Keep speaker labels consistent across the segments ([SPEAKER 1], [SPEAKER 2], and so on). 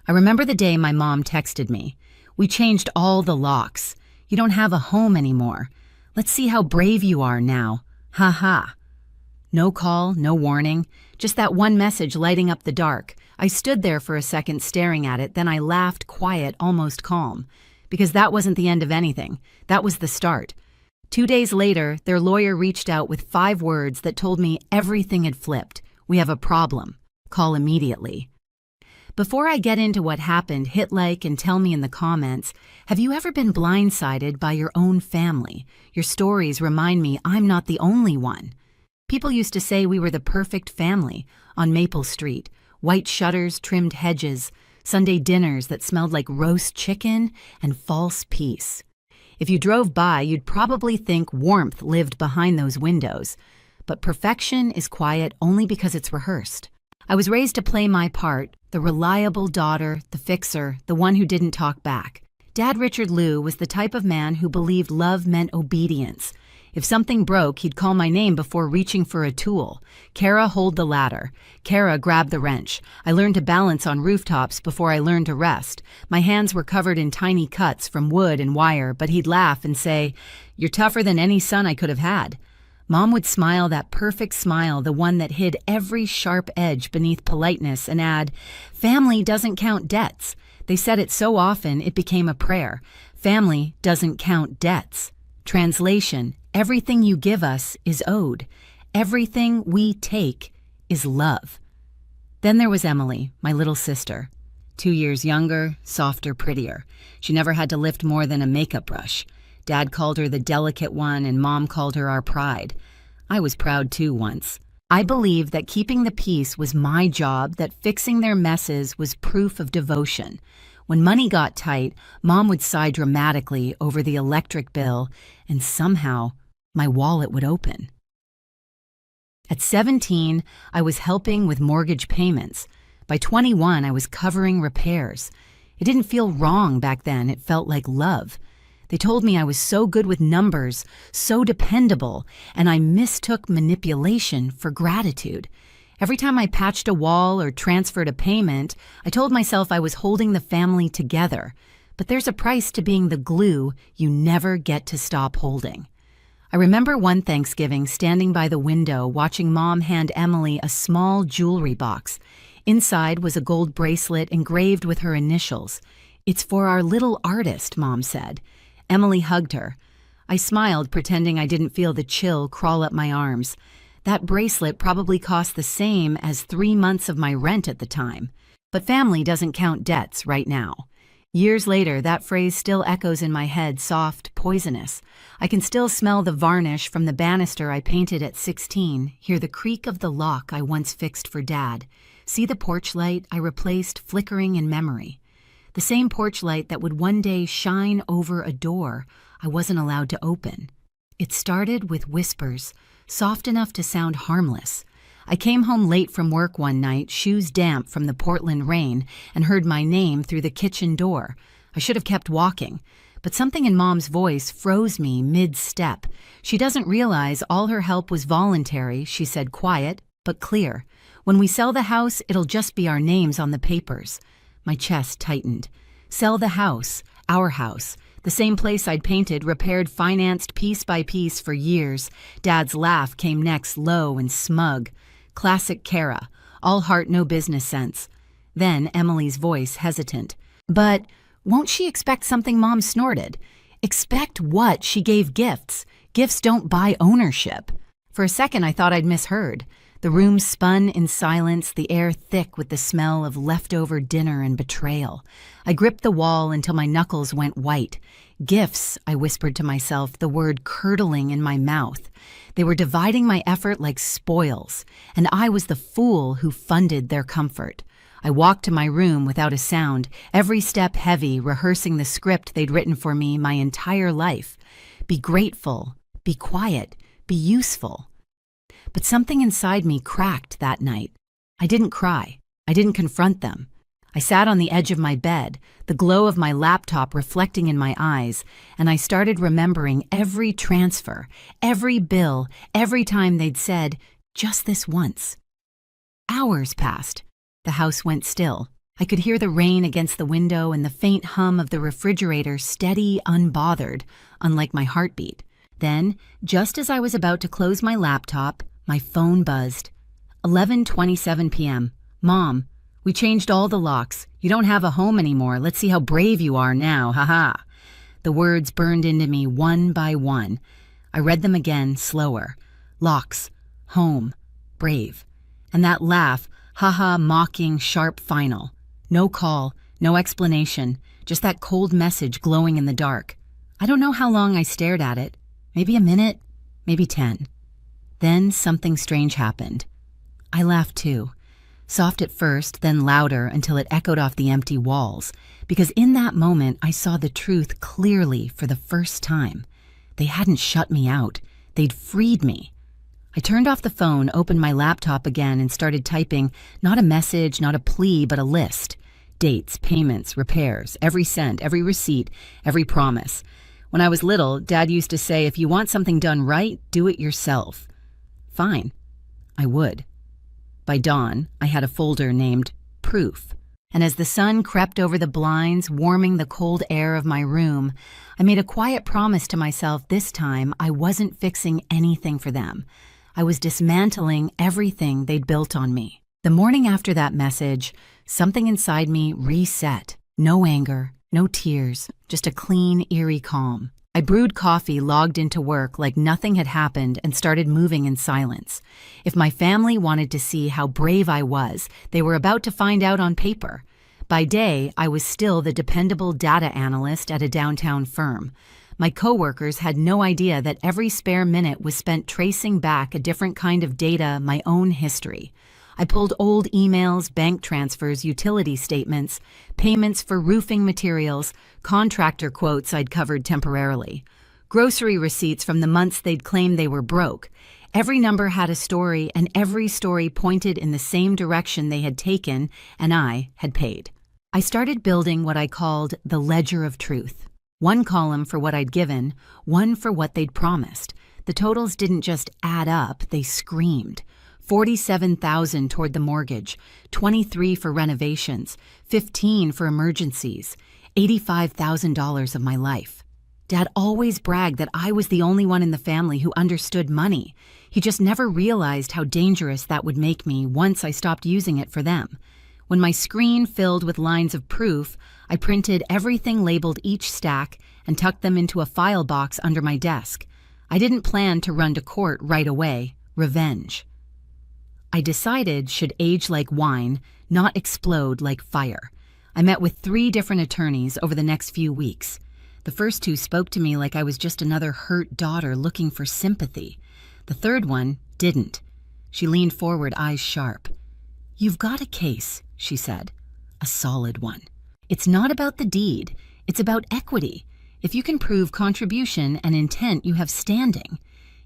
[SPEAKER 1] I remember the day my mom texted me. "We changed all the locks. You don't have a home anymore. Let's see how brave you are now. Ha ha." No call, no warning, just that one message lighting up the dark. I stood there for a second staring at it, then I laughed, quiet, almost calm. Because that wasn't the end of anything. That was the start. 2 days later, their lawyer reached out with 5 words that told me everything had flipped. "We have a problem. Call immediately." Before I get into what happened, hit like and tell me in the comments, have you ever been blindsided by your own family? Your stories remind me I'm not the only one. People used to say we were the perfect family on Maple Street, white shutters, trimmed hedges, Sunday dinners that smelled like roast chicken, and false peace. If you drove by, you'd probably think warmth lived behind those windows. But perfection is quiet only because it's rehearsed. I was raised to play my part, the reliable daughter, the fixer, the one who didn't talk back. Dad Richard Liu was the type of man who believed love meant obedience. If something broke, he'd call my name before reaching for a tool. "Kara, hold the ladder." "Kara, grab the wrench." I learned to balance on rooftops before I learned to rest. My hands were covered in tiny cuts from wood and wire, but he'd laugh and say, "You're tougher than any son I could have had." Mom would smile, that perfect smile, the one that hid every sharp edge beneath politeness, and add, "Family doesn't count debts." They said it so often it became a prayer. Family doesn't count debts. Translation: everything you give us is owed. Everything we take is love. Then there was Emily, my little sister. 2 years younger, softer, prettier. She never had to lift more than a makeup brush. Dad called her the delicate one, and Mom called her our pride. I was proud too once. I believed that keeping the peace was my job, that fixing their messes was proof of devotion. When money got tight, Mom would sigh dramatically over the electric bill, and somehow my wallet would open. At 17, I was helping with mortgage payments. By 21, I was covering repairs. It didn't feel wrong back then, it felt like love. They told me I was so good with numbers, so dependable, and I mistook manipulation for gratitude. Every time I patched a wall or transferred a payment, I told myself I was holding the family together. But there's a price to being the glue you never get to stop holding. I remember one Thanksgiving standing by the window watching Mom hand Emily a small jewelry box. Inside was a gold bracelet engraved with her initials. "It's for our little artist," Mom said. Emily hugged her. I smiled, pretending I didn't feel the chill crawl up my arms. That bracelet probably cost the same as 3 months of my rent at the time. But family doesn't count debts right now. Years later, that phrase still echoes in my head, soft, poisonous. I can still smell the varnish from the banister I painted at 16, hear the creak of the lock I once fixed for Dad, see the porch light I replaced flickering in memory. The same porch light that would one day shine over a door I wasn't allowed to open. It started with whispers, soft enough to sound harmless. I came home late from work one night, shoes damp from the Portland rain, and heard my name through the kitchen door. I should have kept walking, but something in Mom's voice froze me mid-step. She doesn't realize all her help was voluntary, she said, quiet but clear. "When we sell the house, it'll just be our names on the papers." My chest tightened. Sell the house, our house, the same place I'd painted, repaired, financed piece by piece for years. Dad's laugh came next, low and smug. Classic Kara, all heart, no business sense. Then Emily's voice, hesitant. "But won't she expect something?" Mom snorted. "Expect what? She gave gifts. Gifts don't buy ownership." For a second, I thought I'd misheard. The room spun in silence, the air thick with the smell of leftover dinner and betrayal. I gripped the wall until my knuckles went white. "Gifts," I whispered to myself, the word curdling in my mouth. They were dividing my effort like spoils, and I was the fool who funded their comfort. I walked to my room without a sound, every step heavy, rehearsing the script they'd written for me my entire life. Be grateful, be quiet, be useful. But something inside me cracked that night. I didn't cry. I didn't confront them. I sat on the edge of my bed, the glow of my laptop reflecting in my eyes, and I started remembering every transfer, every bill, every time they'd said, "Just this once." Hours passed. The house went still. I could hear the rain against the window and the faint hum of the refrigerator steady, unbothered, unlike my heartbeat. Then, just as I was about to close my laptop, my phone buzzed. 11:27 p.m. Mom, we changed all the locks. You don't have a home anymore. Let's see how brave you are now, haha. The words burned into me one by one. I read them again, slower. Locks, home, brave. And that laugh, haha, mocking, sharp final. No call, no explanation, just that cold message glowing in the dark. I don't know how long I stared at it. Maybe a minute, maybe 10. Then something strange happened. I laughed too. Soft at first, then louder until it echoed off the empty walls, because in that moment I saw the truth clearly for the first time. They hadn't shut me out. They'd freed me. I turned off the phone, opened my laptop again, and started typing, not a message, not a plea, but a list. Dates, payments, repairs, every cent, every receipt, every promise. When I was little, Dad used to say, if you want something done right, do it yourself. Fine. I would. By dawn, I had a folder named Proof. And as the sun crept over the blinds, warming the cold air of my room, I made a quiet promise to myself this time I wasn't fixing anything for them. I was dismantling everything they'd built on me. The morning after that message, something inside me reset. No anger, no tears, just a clean, eerie calm. I brewed coffee, logged into work like nothing had happened, and started moving in silence. If my family wanted to see how brave I was, they were about to find out on paper. By day, I was still the dependable data analyst at a downtown firm. My coworkers had no idea that every spare minute was spent tracing back a different kind of data, my own history. I pulled old emails, bank transfers, utility statements, payments for roofing materials, contractor quotes I'd covered temporarily, grocery receipts from the months they'd claimed they were broke. Every number had a story, and every story pointed in the same direction they had taken, and I had paid. I started building what I called the ledger of truth. One column for what I'd given, one for what they'd promised. The totals didn't just add up, they screamed. $47,000 toward the mortgage, $23,000 for renovations, $15,000 for emergencies, $85,000 of my life. Dad always bragged that I was the only one in the family who understood money. He just never realized how dangerous that would make me once I stopped using it for them. When my screen filled with lines of proof, I printed everything labeled each stack and tucked them into a file box under my desk. I didn't plan to run to court right away. Revenge. I decided should age like wine, not explode like fire. I met with 3 different attorneys over the next few weeks. The first 2 spoke to me like I was just another hurt daughter looking for sympathy. The third one didn't. She leaned forward, eyes sharp. "You've got a case," she said. "A solid one. It's not about the deed. It's about equity. If you can prove contribution and intent, you have standing."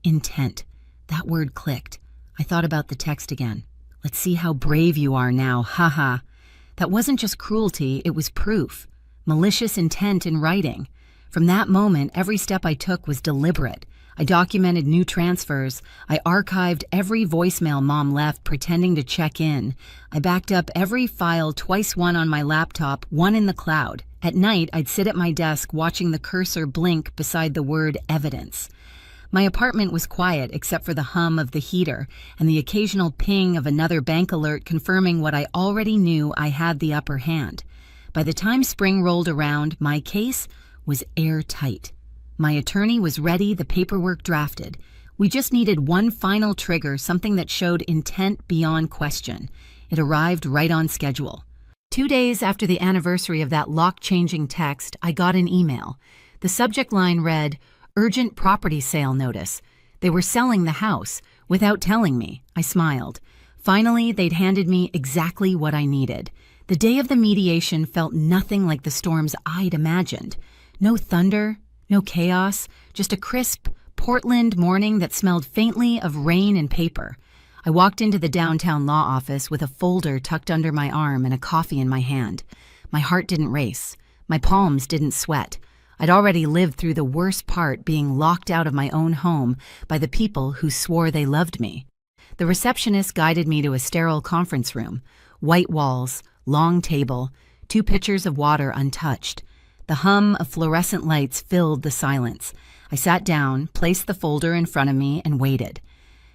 [SPEAKER 1] Intent. That word clicked. I thought about the text again. "Let's see how brave you are now, haha." That wasn't just cruelty, it was proof. Malicious intent in writing. From that moment, every step I took was deliberate. I documented new transfers. I archived every voicemail Mom left pretending to check in. I backed up every file, twice one on my laptop, one in the cloud. At night, I'd sit at my desk watching the cursor blink beside the word evidence. My apartment was quiet except for the hum of the heater and the occasional ping of another bank alert confirming what I already knew: I had the upper hand. By the time spring rolled around, my case was airtight. My attorney was ready, the paperwork drafted. We just needed one final trigger, something that showed intent beyond question. It arrived right on schedule. 2 days after the anniversary of that lock-changing text, I got an email. The subject line read, "Urgent property sale notice." They were selling the house. Without telling me, I smiled. Finally, they'd handed me exactly what I needed. The day of the mediation felt nothing like the storms I'd imagined. No thunder, no chaos, just a crisp Portland morning that smelled faintly of rain and paper. I walked into the downtown law office with a folder tucked under my arm and a coffee in my hand. My heart didn't race. My palms didn't sweat. I'd already lived through the worst part, being locked out of my own home by the people who swore they loved me. The receptionist guided me to a sterile conference room. White walls, long table, 2 pitchers of water untouched. The hum of fluorescent lights filled the silence. I sat down, placed the folder in front of me, and waited.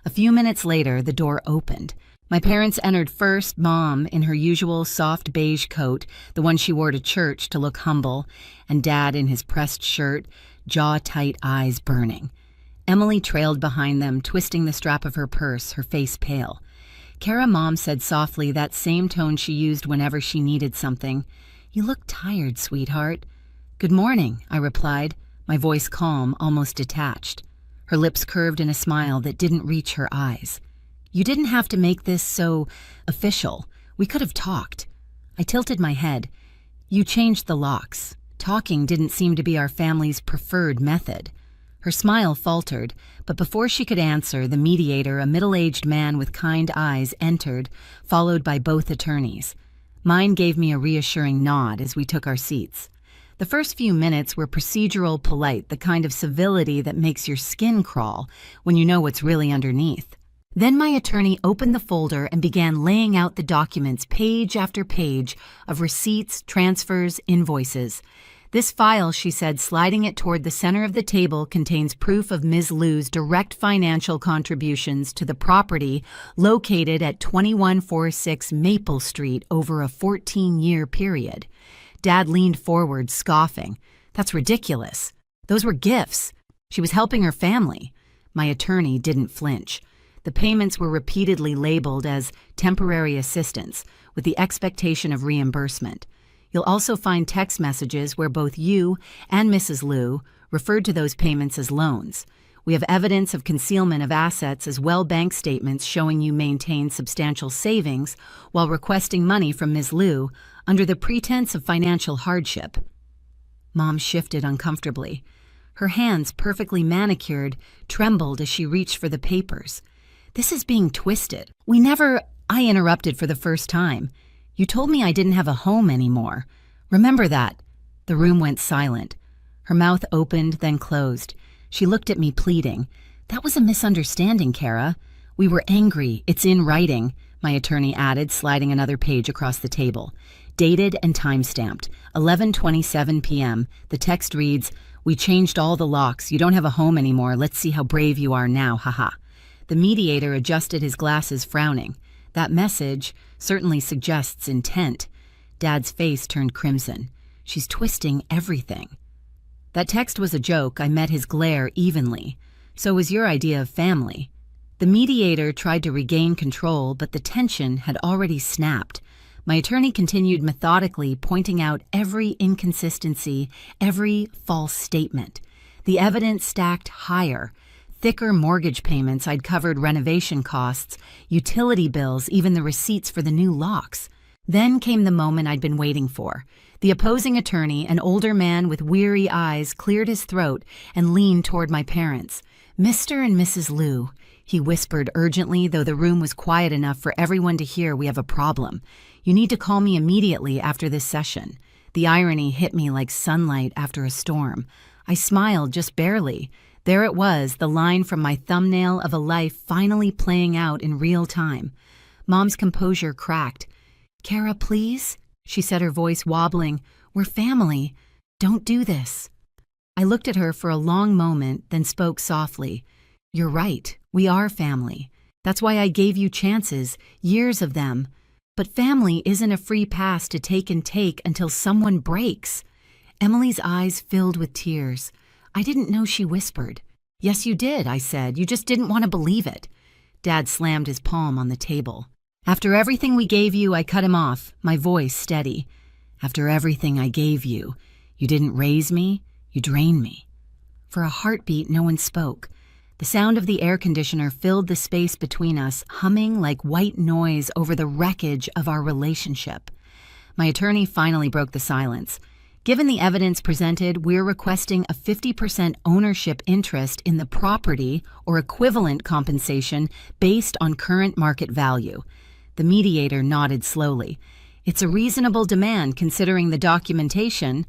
[SPEAKER 1] A few minutes later, the door opened. My parents entered first, Mom in her usual soft beige coat, the one she wore to church to look humble, and Dad in his pressed shirt, jaw-tight eyes burning. Emily trailed behind them, twisting the strap of her purse, her face pale. Kara, Mom said softly, that same tone she used whenever she needed something. "You look tired, sweetheart." "Good morning," I replied, my voice calm, almost detached. Her lips curved in a smile that didn't reach her eyes. "You didn't have to make this so official. We could have talked." I tilted my head. "You changed the locks. Talking didn't seem to be our family's preferred method." Her smile faltered, but before she could answer, the mediator, a middle-aged man with kind eyes, entered, followed by both attorneys. Mine gave me a reassuring nod as we took our seats. The first few minutes were procedural polite, the kind of civility that makes your skin crawl when you know what's really underneath. Then my attorney opened the folder and began laying out the documents, page after page, of receipts, transfers, invoices. "This file," she said, sliding it toward the center of the table, "contains proof of Ms. Liu's direct financial contributions to the property located at 2146 Maple Street over a 14-year period." Dad leaned forward, scoffing. "That's ridiculous. Those were gifts. She was helping her family." My attorney didn't flinch. The payments were repeatedly labeled as temporary assistance, with the expectation of reimbursement. You'll also find text messages where both you and Mrs. Liu referred to those payments as loans. We have evidence of concealment of assets as well, bank statements showing you maintained substantial savings while requesting money from Ms. Liu under the pretense of financial hardship. Mom shifted uncomfortably. Her hands, perfectly manicured, trembled as she reached for the papers. "This is being twisted. I interrupted for the first time. "You told me I didn't have a home anymore. Remember that." The room went silent. Her mouth opened, then closed. She looked at me, pleading. "That was a misunderstanding, Kara. We were angry. It's in writing," my attorney added, sliding another page across the table. Dated and time-stamped, 11:27 p.m. The text reads, "We changed all the locks. You don't have a home anymore. Let's see how brave you are now, haha." The mediator adjusted his glasses, frowning. That message certainly suggests intent. Dad's face turned crimson. "She's twisting everything." "That text was a joke." I met his glare evenly. "So was your idea of family." The mediator tried to regain control, but the tension had already snapped. My attorney continued methodically, pointing out every inconsistency, every false statement. The evidence stacked higher. Thicker mortgage payments, I'd covered renovation costs, utility bills, even the receipts for the new locks. Then came the moment I'd been waiting for. The opposing attorney, an older man with weary eyes, cleared his throat and leaned toward my parents. "Mr. and Mrs. Liu," he whispered urgently, though the room was quiet enough for everyone to hear, "we have a problem. You need to call me immediately after this session." The irony hit me like sunlight after a storm. I smiled, just barely. There it was, the line from my thumbnail of a life finally playing out in real time. Mom's composure cracked. "Kara, please?" she said, her voice wobbling. "We're family. Don't do this." I looked at her for a long moment, then spoke softly. "You're right. We are family. That's why I gave you chances, years of them. But family isn't a free pass to take and take until someone breaks." Emily's eyes filled with tears. "I didn't know," she whispered. "Yes, you did," I said. "You just didn't want to believe it." Dad slammed his palm on the table. "After everything we gave you," I cut him off, my voice steady. "After everything I gave you, you didn't raise me, you drained me." For a heartbeat, no one spoke. The sound of the air conditioner filled the space between us, humming like white noise over the wreckage of our relationship. My attorney finally broke the silence. "Given the evidence presented, we're requesting a 50% ownership interest in the property or equivalent compensation based on current market value." The mediator nodded slowly. "It's a reasonable demand considering the documentation."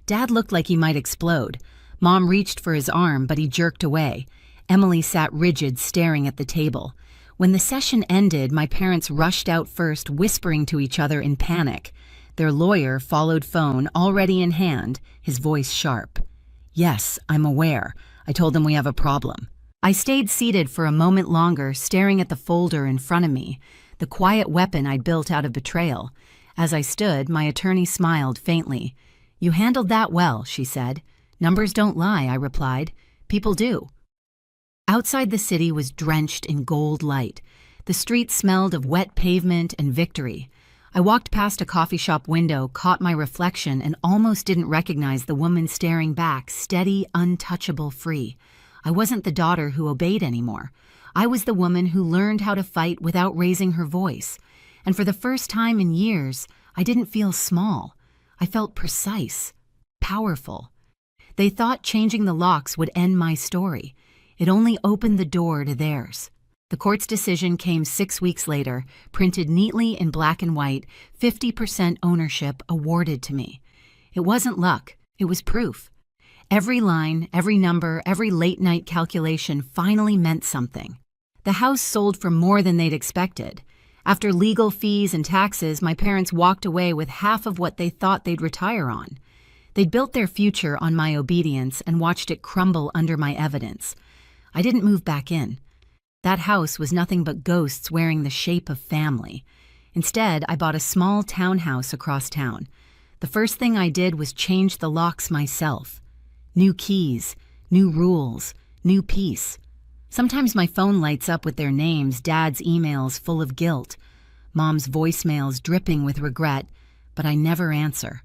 [SPEAKER 1] Dad looked like he might explode. Mom reached for his arm, but he jerked away. Emily sat rigid, staring at the table. When the session ended, my parents rushed out first, whispering to each other in panic. Their lawyer followed, phone already in hand, his voice sharp. "Yes, I'm aware. I told them we have a problem." I stayed seated for a moment longer, staring at the folder in front of me, the quiet weapon I'd built out of betrayal. As I stood, my attorney smiled faintly. "You handled that well," she said. "Numbers don't lie," I replied. "People do." Outside the city was drenched in gold light. The street smelled of wet pavement and victory. I walked past a coffee shop window, caught my reflection, and almost didn't recognize the woman staring back, steady, untouchable, free. I wasn't the daughter who obeyed anymore. I was the woman who learned how to fight without raising her voice. And for the first time in years, I didn't feel small. I felt precise, powerful. They thought changing the locks would end my story. It only opened the door to theirs. The court's decision came 6 weeks later, printed neatly in black and white, 50% ownership awarded to me. It wasn't luck, it was proof. Every line, every number, every late-night calculation finally meant something. The house sold for more than they'd expected. After legal fees and taxes, my parents walked away with half of what they thought they'd retire on. They'd built their future on my obedience and watched it crumble under my evidence. I didn't move back in. That house was nothing but ghosts wearing the shape of family. Instead, I bought a small townhouse across town. The first thing I did was change the locks myself. New keys, new rules, new peace. Sometimes my phone lights up with their names, Dad's emails full of guilt, Mom's voicemails dripping with regret, but I never answer.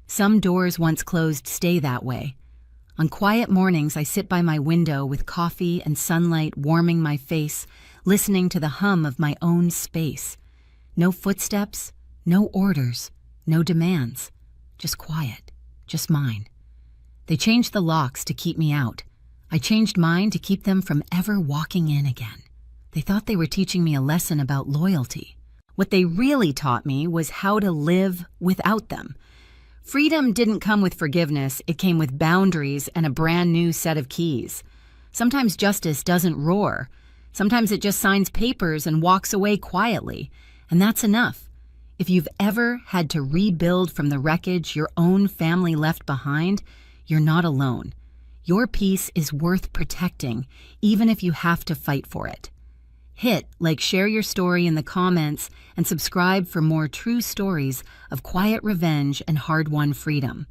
[SPEAKER 1] Some doors once closed stay that way. On quiet mornings, I sit by my window with coffee and sunlight warming my face, listening to the hum of my own space. No footsteps, no orders, no demands. Just quiet, just mine. They changed the locks to keep me out. I changed mine to keep them from ever walking in again. They thought they were teaching me a lesson about loyalty. What they really taught me was how to live without them. Freedom didn't come with forgiveness, it came with boundaries and a brand new set of keys. Sometimes justice doesn't roar. Sometimes it just signs papers and walks away quietly. And that's enough. If you've ever had to rebuild from the wreckage your own family left behind, you're not alone. Your peace is worth protecting, even if you have to fight for it. Share your story in the comments, and subscribe for more true stories of quiet revenge and hard-won freedom.